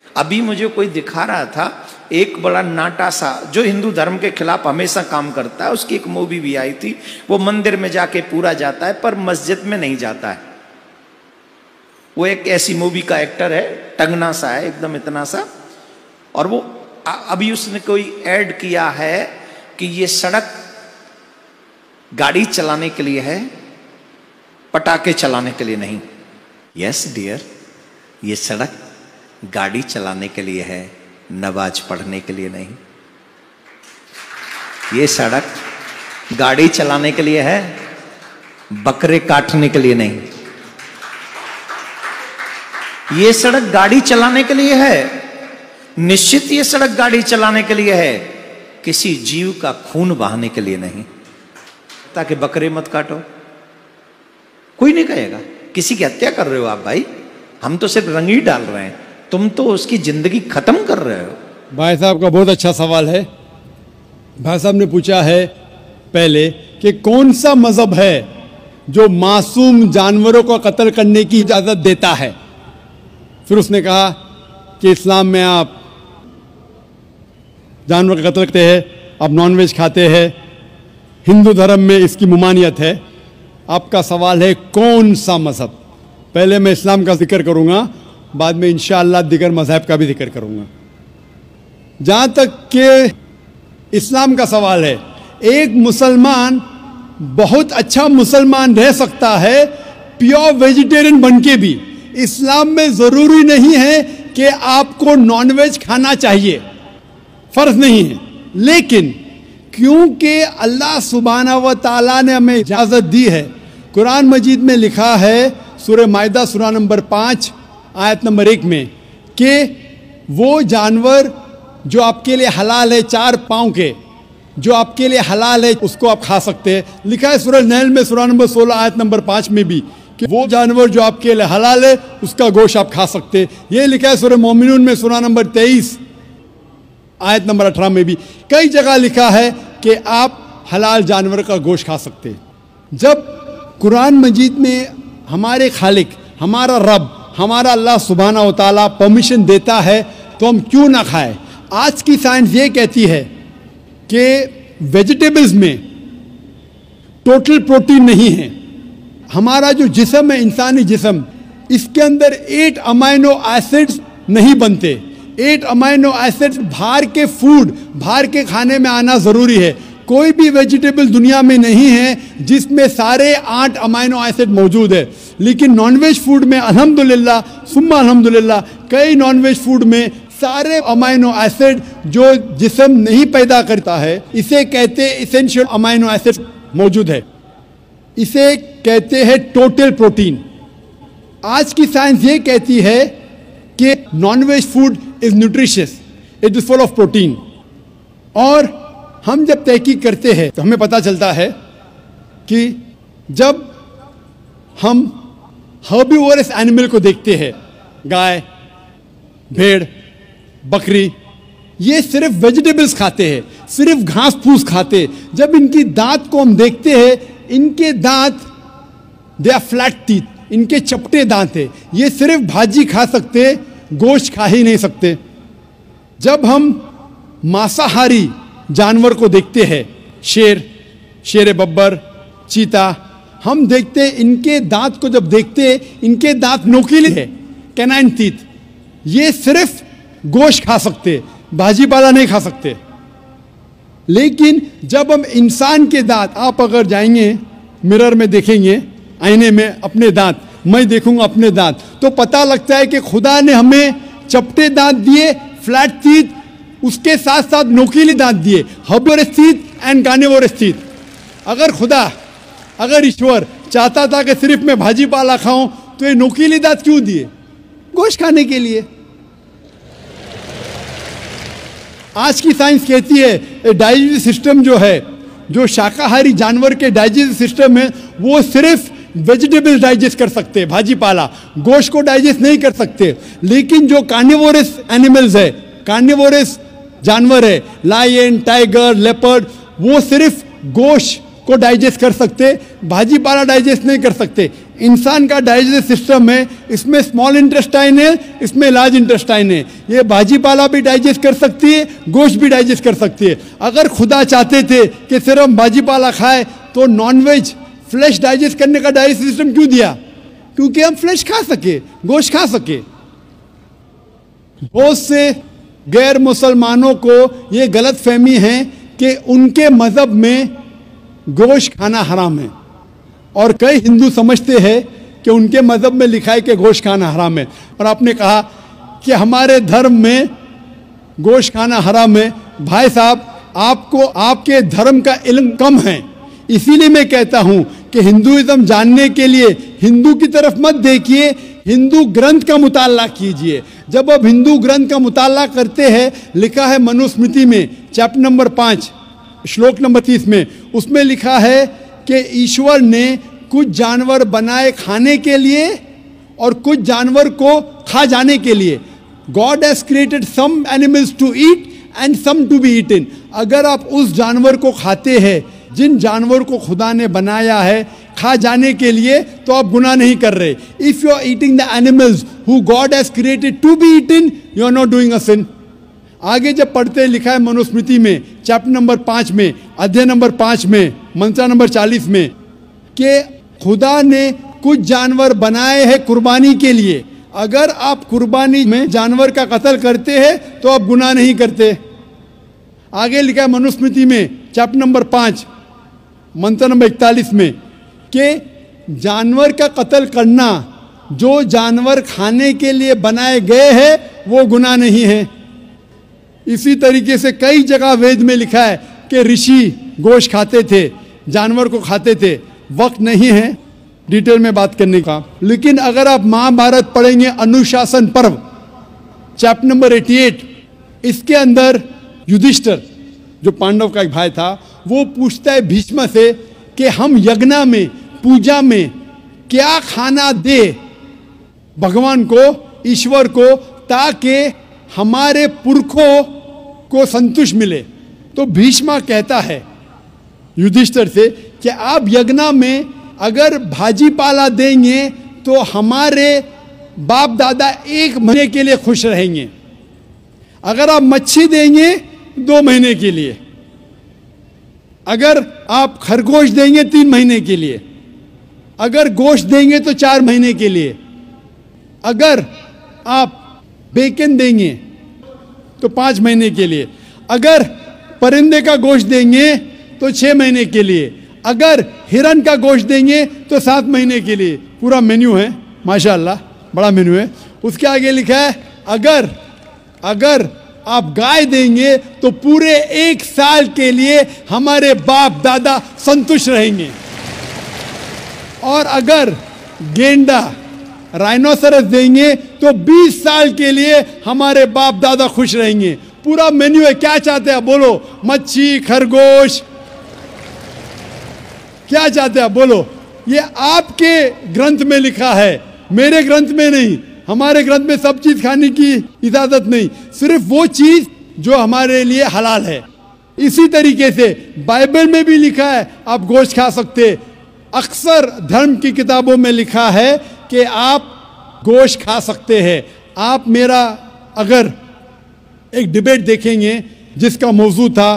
अभी मुझे कोई दिखा रहा था एक बड़ा नाटा सा जो हिंदू धर्म के खिलाफ हमेशा काम करता है, उसकी एक मूवी भी आई थी। वो मंदिर में जाके पूरा जाता है पर मस्जिद में नहीं जाता है। वो एक ऐसी मूवी का एक्टर है, टंगना सा है एकदम, इतना सा। और वो अभी उसने कोई ऐड किया है कि ये सड़क गाड़ी चलाने के लिए है, पटाखे चलाने के लिए नहीं। यस डियर, ये सड़क गाड़ी चलाने के लिए है, नमाज पढ़ने के लिए नहीं। ये सड़क गाड़ी चलाने के लिए है, बकरे काटने के लिए नहीं। ये सड़क गाड़ी चलाने के लिए है, निश्चित ये सड़क गाड़ी चलाने के लिए है, किसी जीव का खून बहाने के लिए नहीं। ताकि बकरे मत काटो, कोई नहीं कहेगा। किसी की हत्या कर रहे हो आप भाई, हम तो सिर्फ रंग ही डाल रहे हैं, तुम तो उसकी जिंदगी खत्म कर रहे हो। भाई साहब का बहुत अच्छा सवाल है। भाई साहब ने पूछा है पहले कि कौन सा मजहब है जो मासूम जानवरों को कत्ल करने की इजाजत देता है। फिर उसने कहा कि इस्लाम में आप जानवर का कत्ल करते हैं, आप नॉनवेज खाते हैं, हिंदू धर्म में इसकी ममानियत है। आपका सवाल है कौन सा मजहब। पहले मैं इस्लाम का जिक्र करूंगा, बाद में इंशाअल्लाह दिगर मजहब का भी जिक्र करूंगा। जहां तक कि इस्लाम का सवाल है, एक मुसलमान बहुत अच्छा मुसलमान रह सकता है प्योर वेजिटेरियन बनके भी। इस्लाम में जरूरी नहीं है कि आपको नॉनवेज खाना चाहिए, फर्ज नहीं है। लेकिन क्योंकि अल्लाह सुब्हानहू व तआला ने हमें इजाजत दी है, कुरान मजीद में लिखा है सूरह माइदा सूरा नंबर 5 आयत नंबर 1 में कि वो जानवर जो आपके लिए हलाल है, 4 पांव के, जो आपके लिए हलाल है उसको आप खा सकते हैं। लिखा है सूरह नहल में सूरा नंबर 16 आयत नंबर 5 में भी कि वो जानवर जो आपके लिए हलाल है उसका गोश्त आप खा सकते हैं। ये लिखा है सूरह मोमिनून में सूरा नंबर 23 आयत नंबर 18 में भी। कई जगह लिखा है कि आप हलाल जानवर का गोश्त खा सकते हैं। जब कुरान मजीद में हमारे खालिक, हमारा रब, हमारा अल्लाह सुब्हानहू व तआला परमिशन देता है तो हम क्यों ना खाएं। आज की साइंस ये कहती है कि वेजिटेबल्स में टोटल प्रोटीन नहीं है। हमारा जो जिस्म है, इंसानी जिस्म, इसके अंदर 8 अमाइनो एसिड्स नहीं बनते। 8 अमाइनो एसिड्स बाहर के फूड, बाहर के खाने में आना ज़रूरी है। कोई भी वेजिटेबल दुनिया में नहीं है जिसमें सारे 8 अमाइनो एसिड मौजूद है। लेकिन नॉनवेज फूड में अल्हम्दुलिल्लाह सुम्मा अल्हम्दुलिल्लाह कई नॉनवेज फूड में सारे अमाइनो एसिड जो जिस्म नहीं पैदा करता है, इसे कहते हैं इसेंशियल अमाइनो एसिड मौजूद है। इसे कहते हैं टोटल प्रोटीन। आज की साइंस ये कहती है कि nonveg food is nutritious, it is full of protein. और हम जब तहकीक करते हैं तो हमें पता चलता है कि जब हम हर्बीवोरस एनिमल को देखते हैं, गाय, भेड़, बकरी, ये सिर्फ वेजिटेबल्स खाते हैं, सिर्फ घास फूस खाते हैं। जब इनकी दांत को हम देखते हैं, इनके दांत दे आर फ्लैट टीथ, इनके चपटे दांत है। ये सिर्फ भाजी खा सकते, गोश्त खा ही नहीं सकते। जब हम मांसाहारी जानवर को देखते हैं, शेर, शेर बब्बर, चीता, हम देखते हैं इनके दांत को जब देखते हैं, इनके दांत नोकीले हैं, कैनाइन टीथ। ये सिर्फ गोश्त खा सकते, भाजी पाला नहीं खा सकते। लेकिन जब हम इंसान के दांत, आप अगर जाएंगे मिरर में देखेंगे, आईने में अपने दांत, मैं देखूंगा अपने दांत, तो पता लगता है कि खुदा ने हमें चपटे दांत दिए, फ्लैट टीथ, उसके साथ साथ नोकीले दांत दिए, herbivorous teeth and carnivorous teeth. अगर ईश्वर चाहता था कि सिर्फ मैं भाजी पाला खाऊं तो ये नोकीले दांत क्यों दिए? गोश्त खाने के लिए। आज की साइंस कहती है डाइजेस्टिव सिस्टम जो है, जो शाकाहारी जानवर के डाइजेस्टिव सिस्टम है, वो सिर्फ वेजिटेबल्स डाइजेस्ट कर सकते हैं, भाजी पाला, गोश्त को डाइजेस्ट नहीं कर सकते। लेकिन जो कार्निवोरस एनिमल्स है, कार्निवोरस जानवर है, लायन, टाइगर, लेपर्ड, वो सिर्फ गोश्त को डाइजेस्ट कर सकते, भाजी पाला डाइजेस्ट नहीं कर सकते। इंसान का डाइजेस्ट सिस्टम है, इसमें स्मॉल इंटेस्टाइन है, इसमें लार्ज इंटेस्टाइन है। ये भाजी पाला भी डाइजेस्ट कर सकती है, गोश्त भी डाइजेस्ट कर सकती है। अगर खुदा चाहते थे कि सिर्फ हम भाजी पाला खाए तो नॉनवेज फ्लैश डाइजेस्ट करने का डाइजेस्ट सिस्टम क्यों दिया? क्योंकि हम फ्लैश खा सके, गोश्त खा सके। बहुत से गैर मुसलमानों को ये गलत फहमी है कि उनके मजहब में गोश्त खाना हराम है, और कई हिंदू समझते हैं कि उनके मजहब में लिखा है कि गोश्त खाना हराम है। और आपने कहा कि हमारे धर्म में गोश्त खाना हराम है। भाई साहब, आपको आपके धर्म का इल्म कम है, इसीलिए मैं कहता हूं कि हिंदुइज्म जानने के लिए हिंदू की तरफ मत देखिए, हिंदू ग्रंथ का मुताला कीजिए। जब आप हिंदू ग्रंथ का मुताला करते हैं, लिखा है मनुस्मृति में चैप्टर नंबर 5 श्लोक नंबर 30 में, उसमें लिखा है कि ईश्वर ने कुछ जानवर बनाए खाने के लिए और कुछ जानवर को खा जाने के लिए। God has created some animals to eat and some to be eaten. अगर आप उस जानवर को खाते हैं जिन जानवर को खुदा ने बनाया है खा जाने के लिए, तो आप गुनाह नहीं कर रहे। If you are eating the animals who God has created to be eaten, you are not doing a sin. आगे जब पढ़ते लिखा है मनुस्मृति में चैप्टर नंबर 5 में अध्याय नंबर 5 में मंत्र नंबर 40 में कि खुदा ने कुछ जानवर बनाए हैं कुर्बानी के लिए। अगर आप कुर्बानी में जानवर का कत्ल करते हैं तो आप गुनाह नहीं करते। आगे लिखा है मनुस्मृति में चैप्टर नंबर 5 मंत्र नंबर 41 में कि जानवर का कत्ल करना, जो जानवर खाने के लिए बनाए गए हैं वो गुनाह नहीं है। इसी तरीके से कई जगह वेद में लिखा है कि ऋषि गोश्त खाते थे, जानवर को खाते थे। वक्त नहीं है डिटेल में बात करने का, लेकिन अगर आप महाभारत पढ़ेंगे अनुशासन पर्व चैप्टर नंबर 88, इसके अंदर युधिष्ठिर जो पांडव का एक भाई था, वो पूछता है भीष्म से कि हम यज्ञ में पूजा में क्या खाना दे भगवान को, ईश्वर को, ताकि हमारे पुरखों को संतुष्ट मिले। तो भीष्म कहता है युधिष्ठिर से कि आप यज्ञ में अगर भाजी पाला देंगे तो हमारे बाप दादा 1 महीने के लिए खुश रहेंगे। अगर आप मच्छी देंगे 2 महीने के लिए, अगर आप खरगोश देंगे 3 महीने के लिए, अगर गोश्त देंगे तो 4 महीने के लिए, अगर आप बेकन देंगे तो 5 महीने के लिए, अगर परिंदे का गोश्त देंगे तो 6 महीने के लिए, अगर हिरन का गोश्त देंगे तो 7 महीने के लिए। पूरा मेन्यू है, माशाअल्लाह बड़ा मेन्यू है। उसके आगे लिखा है अगर आप गाय देंगे तो पूरे 1 साल के लिए हमारे बाप दादा संतुष्ट रहेंगे, और अगर गेंडा राइनोसरस देंगे तो 20 साल के लिए हमारे बाप दादा खुश रहेंगे। पूरा मेन्यू है। क्या चाहते हैं बोलो? मच्छी, खरगोश, क्या चाहते हैं बोलो? ये आपके ग्रंथ में लिखा है, मेरे ग्रंथ में नहीं। हमारे ग्रंथ में सब चीज खाने की इजाजत नहीं, सिर्फ वो चीज जो हमारे लिए हलाल है। इसी तरीके से बाइबल में भी लिखा है आप गोश्त खा सकते। अक्सर धर्म की किताबों में लिखा है कि आप गोश्त खा सकते हैं। आप मेरा अगर एक डिबेट देखेंगे जिसका मौजू था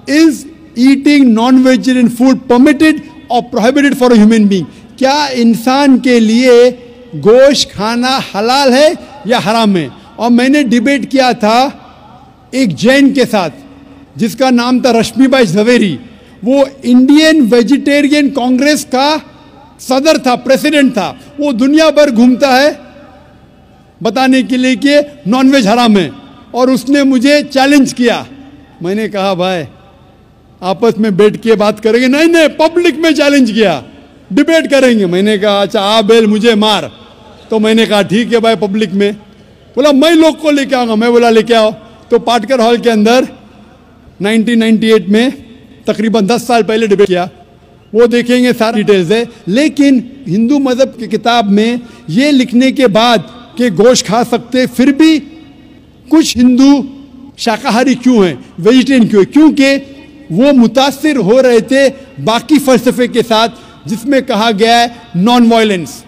is eating non vegetarian food permitted और prohibited for a human being, क्या इंसान के लिए गोश्त खाना हलाल है या हराम है? और मैंने डिबेट किया था एक जैन के साथ जिसका नाम था रश्मिबाई झवेरी। वो इंडियन वेजिटेरियन कांग्रेस का सदर था, प्रेसिडेंट था। वो दुनिया भर घूमता है बताने के लिए कि नॉनवेज हराम है, और उसने मुझे चैलेंज किया। मैंने कहा भाई आपस में बैठ के बात करेंगे? नहीं, पब्लिक में चैलेंज किया, डिबेट करेंगे। मैंने कहा अच्छा आ बेल मुझे मार। तो मैंने कहा ठीक है भाई, पब्लिक में। बोला मैं लोग को लेके आऊंगा। मैं बोला लेके आओ। तो पाटकर हॉल के अंदर 1998 में तकरीबन 10 साल पहले डिबेट किया। वो देखेंगे सारी डिटेल्स है। लेकिन हिंदू मजहब की किताब में ये लिखने के बाद कि गोश्त खा सकते, फिर भी कुछ हिंदू शाकाहारी क्यों हैं, वेजिटेरियन क्यों है? क्योंकि वो मुतासिर हो रहे थे बाकी फलसफे के साथ, जिसमें कहा गया है नॉन वायलेंस।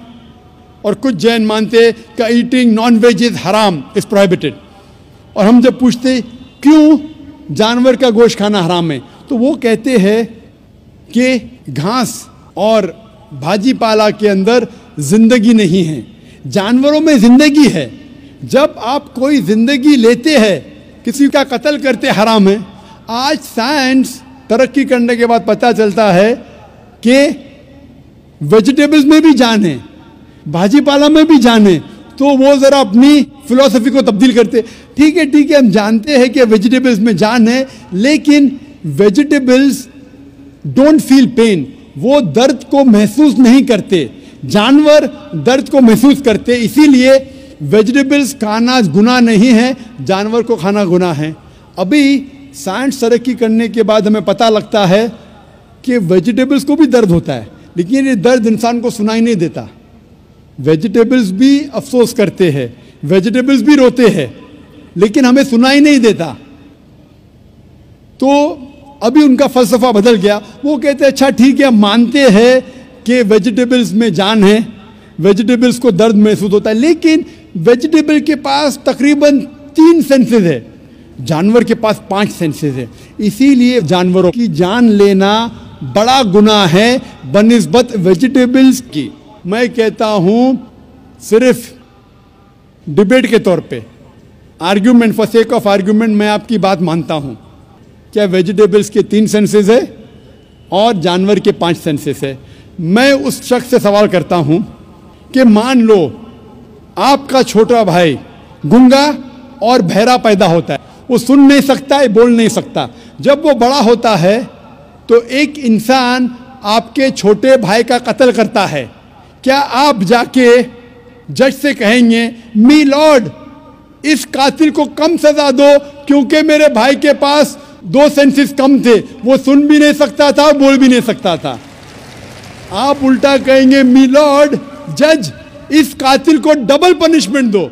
और कुछ जैन मानते कि ईटिंग नॉन वेज इज हराम, इज प्रोहिबिटेड। और हम जब पूछते क्यों जानवर का गोश्त खाना हराम है, तो वो कहते हैं कि घास और भाजी पाला के अंदर जिंदगी नहीं है, जानवरों में जिंदगी है। जब आप कोई जिंदगी लेते हैं, किसी का कत्ल करते हराम है। आज साइंस तरक्की करने के बाद पता चलता है कि वेजिटेबल्स में भी जान है, भाजी पाला में भी जान है, तो वो ज़रा अपनी फिलॉसफी को तब्दील करते। ठीक है, हम जानते हैं कि वेजिटेबल्स में जान है, लेकिन वेजिटेबल्स डोंट फील पेन, वो दर्द को महसूस नहीं करते। जानवर दर्द को महसूस करते, इसीलिए वेजिटेबल्स खाना गुनाह नहीं है, जानवर को खाना गुनाह है। अभी साइंस तरक्की करने के बाद हमें पता लगता है कि वेजिटेबल्स को भी दर्द होता है, लेकिन ये दर्द इंसान को सुनाई नहीं देता। वेजिटेबल्स भी अफसोस करते हैं, वेजिटेबल्स भी रोते हैं, लेकिन हमें सुनाई नहीं देता। तो अभी उनका फलसफा बदल गया। वो कहते हैं अच्छा ठीक है, मानते हैं कि वेजिटेबल्स में जान है, वेजिटेबल्स को दर्द महसूस होता है, लेकिन वेजिटेबल के पास तकरीबन 3 सेंसेस है, जानवर के पास 5 सेंसेस है। इसीलिए जानवरों की जान लेना बड़ा गुनाह है बनिस्बत वेजिटेबल्स की। मैं कहता हूं सिर्फ डिबेट के तौर पे, argument, for sake of argument, मैं आपकी बात मानता हूं। क्या वेजिटेबल्स के 3 सेंसेस है और जानवर के 5 सेंसेस है? मैं उस शख्स से सवाल करता हूं कि मान लो आपका छोटा भाई गूंगा और बहरा पैदा होता है, वो सुन नहीं सकता है, बोल नहीं सकता। जब वो बड़ा होता है तो एक इंसान आपके छोटे भाई का कत्ल करता है, क्या आप जाके जज से कहेंगे मी लॉर्ड इस कातिल को कम सजा दो क्योंकि मेरे भाई के पास 2 सेंसेस कम थे, वो सुन भी नहीं सकता था, बोल भी नहीं सकता था? आप उल्टा कहेंगे मी लॉर्ड जज इस कातिल को डबल पनिशमेंट दो,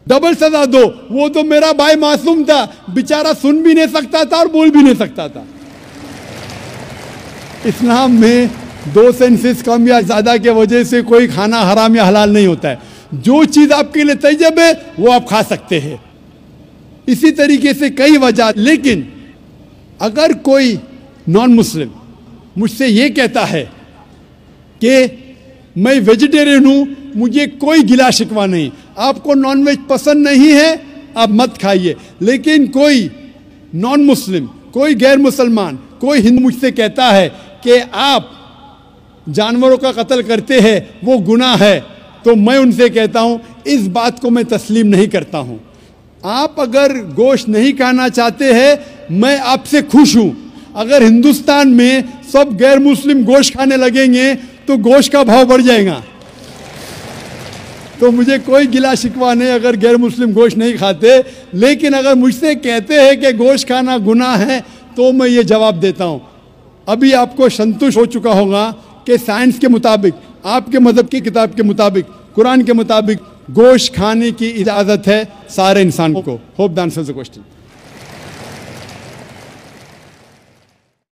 डबल सजा दो, वो तो मेरा भाई मासूम था, बेचारा सुन भी नहीं सकता था और बोल भी नहीं सकता था। इस्लाम में 2 सेंसेस कम या ज्यादा के वजह से कोई खाना हराम या हलाल नहीं होता है। जो चीज आपके लिए तैयब है वो आप खा सकते हैं। इसी तरीके से कई वजह। लेकिन अगर कोई नॉन मुस्लिम मुझसे ये कहता है कि मैं वेजिटेरियन हूं, मुझे कोई गिला शिकवा नहीं, आपको नॉनवेज पसंद नहीं है आप मत खाइए, लेकिन कोई नॉन मुस्लिम, कोई गैर मुसलमान, कोई हिंदू मुझसे कहता है कि आप जानवरों का कत्ल करते हैं वो गुनाह है, तो मैं उनसे कहता हूं इस बात को मैं तस्लीम नहीं करता हूं। आप अगर गोश्त नहीं खाना चाहते हैं मैं आपसे खुश हूं। अगर हिंदुस्तान में सब गैर मुस्लिम गोश्त खाने लगेंगे तो गोश्त का भाव बढ़ जाएगा। तो मुझे कोई गिला शिकवा नहीं अगर गैर मुस्लिम गोश्त नहीं खाते, लेकिन अगर मुझसे कहते हैं कि गोश्त खाना गुनाह है तो मैं ये जवाब देता हूं। अभी आपको संतुष्ट हो चुका होगा कि साइंस के मुताबिक, आपके मजहब की किताब के मुताबिक, कुरान के मुताबिक गोश्त खाने की इजाज़त है सारे इंसान को। Hope the answers the question.